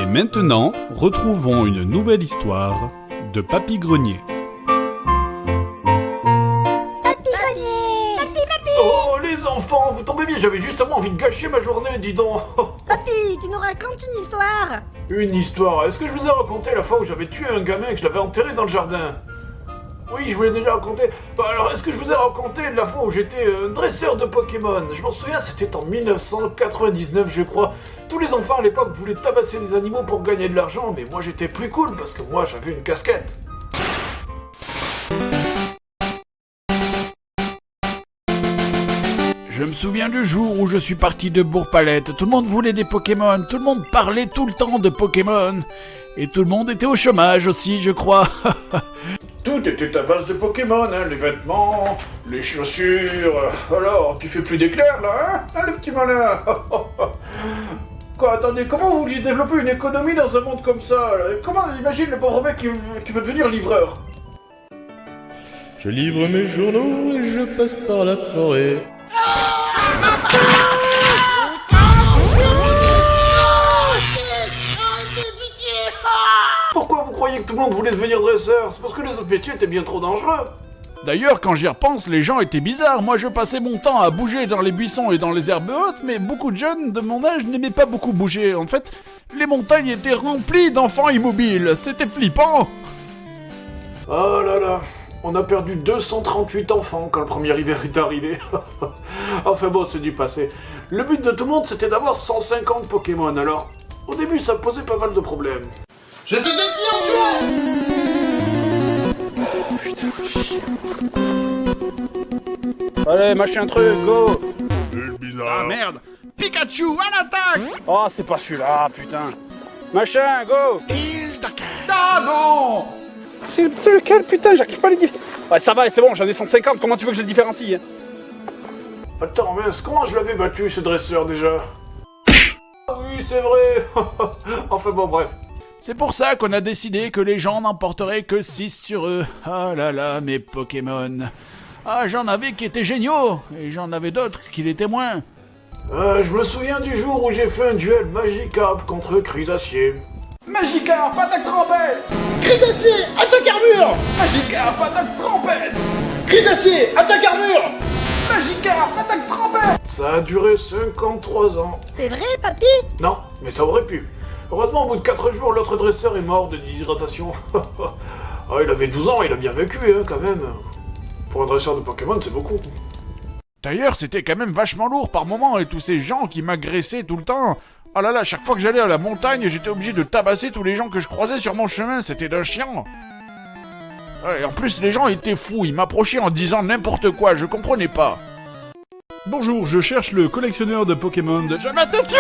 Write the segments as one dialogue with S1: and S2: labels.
S1: maintenant, retrouvons une nouvelle histoire de Papy Grenier.
S2: Papy Grenier! Papy!
S3: Oh, les enfants, vous tombez bien, j'avais justement envie de gâcher ma journée, dis donc.
S2: Papy, tu nous racontes une histoire?
S3: Une histoire. Est-ce que je vous ai raconté la fois où j'avais tué un gamin et que je l'avais enterré dans le jardin? Oui, je vous l'ai déjà raconté. Alors, est-ce que je vous ai raconté la fois où j'étais un dresseur de Pokémon? Je m'en souviens, c'était en 1999, je crois. Tous les enfants à l'époque voulaient tabasser des animaux pour gagner de l'argent, mais moi j'étais plus cool parce que moi j'avais une casquette.
S1: Je me souviens du jour où je suis parti de Bourg-Palette. Tout le monde voulait des Pokémon, tout le monde parlait tout le temps de Pokémon. Et tout le monde était au chômage aussi, je crois.
S3: Tout était à base de Pokémon, hein, les vêtements, les chaussures. Alors, tu fais plus d'éclairs là, hein, le petit malin. Quoi, attendez, comment vous vouliez développer une économie dans un monde comme ça? Comment, imagine le pauvre mec qui veut devenir livreur.
S4: Je livre mes journaux et je passe par la forêt.
S3: Pourquoi vous croyez que tout le monde voulait devenir dresseur? C'est parce que les autres métiers étaient bien trop dangereux.
S1: D'ailleurs, quand j'y repense, les gens étaient bizarres. Moi, je passais mon temps à bouger dans les buissons et dans les herbes hautes, mais beaucoup de jeunes de mon âge n'aimaient pas beaucoup bouger. En fait, les montagnes étaient remplies d'enfants immobiles. C'était flippant.
S3: Oh là là, on a perdu 238 enfants quand le premier hiver est arrivé. Enfin bon, c'est du passé. Le but de tout le monde, c'était d'avoir 150 Pokémon. Alors, au début, ça posait pas mal de problèmes.
S5: Je te défie en tuant!
S6: Allez, machin truc, go!
S1: Ah merde! Pikachu à l'attaque!
S6: Oh, c'est pas celui-là, putain! Machin, go!
S1: Ah non!
S6: C'est lequel, putain, j'arrive pas à les dire. Ouais, ça va, c'est bon, j'en ai 150, comment tu veux que je le différencie?
S3: Attends, mince, comment je l'avais battu, ce dresseur, déjà? Ah oui, c'est vrai. Enfin bon, bref.
S1: C'est pour ça qu'on a décidé que les gens n'emporteraient que 6 sur eux. Ah là là, mes Pokémon. Ah, j'en avais qui étaient géniaux, et j'en avais d'autres qui l'étaient moins.
S3: Je me souviens du jour où j'ai fait un duel Magikarp contre Crusacier.
S1: Magikarp, attaque trompette!
S5: Crusacier, attaque armure!
S1: Magikarp, attaque trompette!
S5: Crusacier, attaque armure!
S1: Magikarp, attaque trompette!
S3: Ça a duré 53 ans.
S2: C'est vrai, papy?
S3: Non, mais ça aurait pu. Heureusement, au bout de 4 jours, l'autre dresseur est mort de déshydratation. Ah, il avait 12 ans, il a bien vécu, hein, quand même. Pour un dresseur de Pokémon, c'est beaucoup.
S1: D'ailleurs, c'était quand même vachement lourd par moments, et tous ces gens qui m'agressaient tout le temps. Oh là là, chaque fois que j'allais à la montagne, j'étais obligé de tabasser tous les gens que je croisais sur mon chemin, c'était d'un chiant. Ouais, et en plus, les gens étaient fous, ils m'approchaient en disant n'importe quoi, je comprenais pas.
S7: Bonjour, je cherche le collectionneur de Pokémon de...
S1: Je m'étais tué!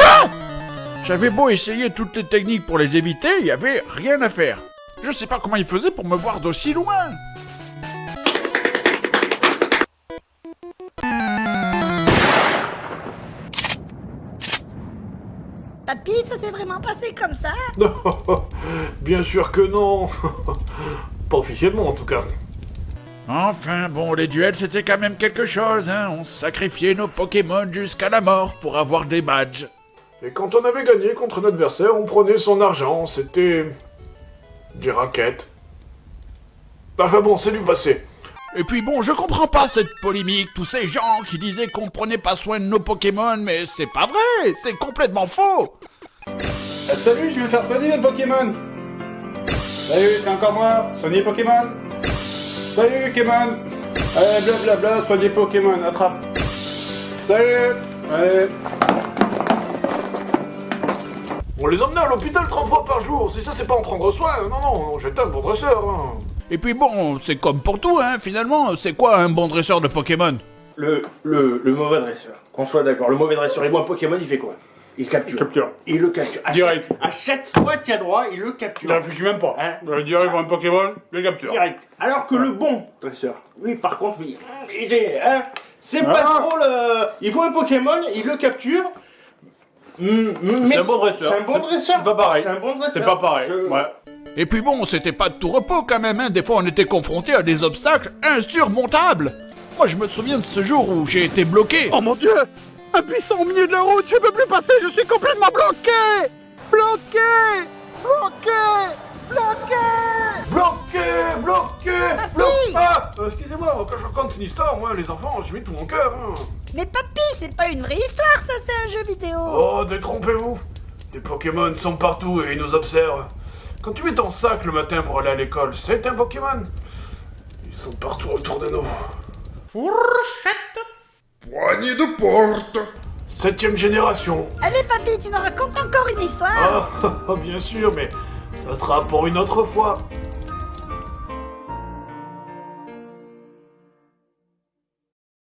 S1: J'avais beau essayer toutes les techniques pour les éviter, il y avait rien à faire. Je sais pas comment ils faisaient pour me voir d'aussi loin.
S2: Papy, ça s'est vraiment passé comme ça?
S3: Bien sûr que non. Pas officiellement, en tout cas.
S1: Enfin, bon, les duels, c'était quand même quelque chose, hein. On sacrifiait nos Pokémon jusqu'à la mort pour avoir des badges.
S3: Et quand on avait gagné contre un adversaire, on prenait son argent, c'était... des raquettes. Enfin bon, c'est du passé.
S1: Et puis bon, je comprends pas cette polémique, tous ces gens qui disaient qu'on prenait pas soin de nos Pokémon, mais c'est pas vrai, c'est complètement faux.
S6: Salut, je viens faire soigner mes Pokémon. Salut, c'est encore moi, soigner Pokémon. Salut, Pokémon. Allez, blablabla, soigner Pokémon, attrape. Salut. Allez.
S3: On les emmenait à l'hôpital 30 fois par jour, si ça c'est pas en prendre soin, non, j'étais un bon dresseur, hein.
S1: Et puis bon, c'est comme pour tout, hein, finalement, c'est quoi un bon dresseur de Pokémon?
S8: Le mauvais dresseur, qu'on soit d'accord, le mauvais dresseur, il voit un Pokémon, il fait quoi? Il le capture. Il le capture.
S7: Direct.
S8: À chaque fois qu'il y a droit, il le capture.
S7: Il réfléchit même pas.
S8: Hein?
S7: Direct pour un Pokémon, le capture.
S8: Direct. Alors que le bon dresseur, oui, par contre, oui, c'est pas trop le... Il voit un Pokémon, il le capture. Mais
S7: c'est un bon dresseur.
S8: C'est un bon dresseur.
S7: C'est pas pareil.
S8: C'est un bon dresseur.
S7: C'est pas pareil. Ouais.
S1: Et puis bon, c'était pas de tout repos quand même, hein. Des fois on était confrontés à des obstacles insurmontables. Moi je me souviens de ce jour où j'ai été bloqué.
S6: Oh mon dieu! Un buisson au milieu de la route, je peux plus passer, je suis complètement bloqué! Bloqué!
S3: excusez-moi, moi, quand je raconte une histoire, moi, les enfants, j'y mets tout mon cœur, hein.
S2: Mais papy, c'est pas une vraie histoire, ça, c'est un jeu vidéo.
S3: Oh, détrompez-vous. Les Pokémon sont partout et ils nous observent. Quand tu mets ton sac le matin pour aller à l'école, c'est un Pokémon. Ils sont partout autour de nous.
S6: Fourchette. Poignée de porte.
S3: 7ème génération.
S2: Allez, papy, tu nous racontes encore une histoire.
S3: Ah, bien sûr, mais ça sera pour une autre fois.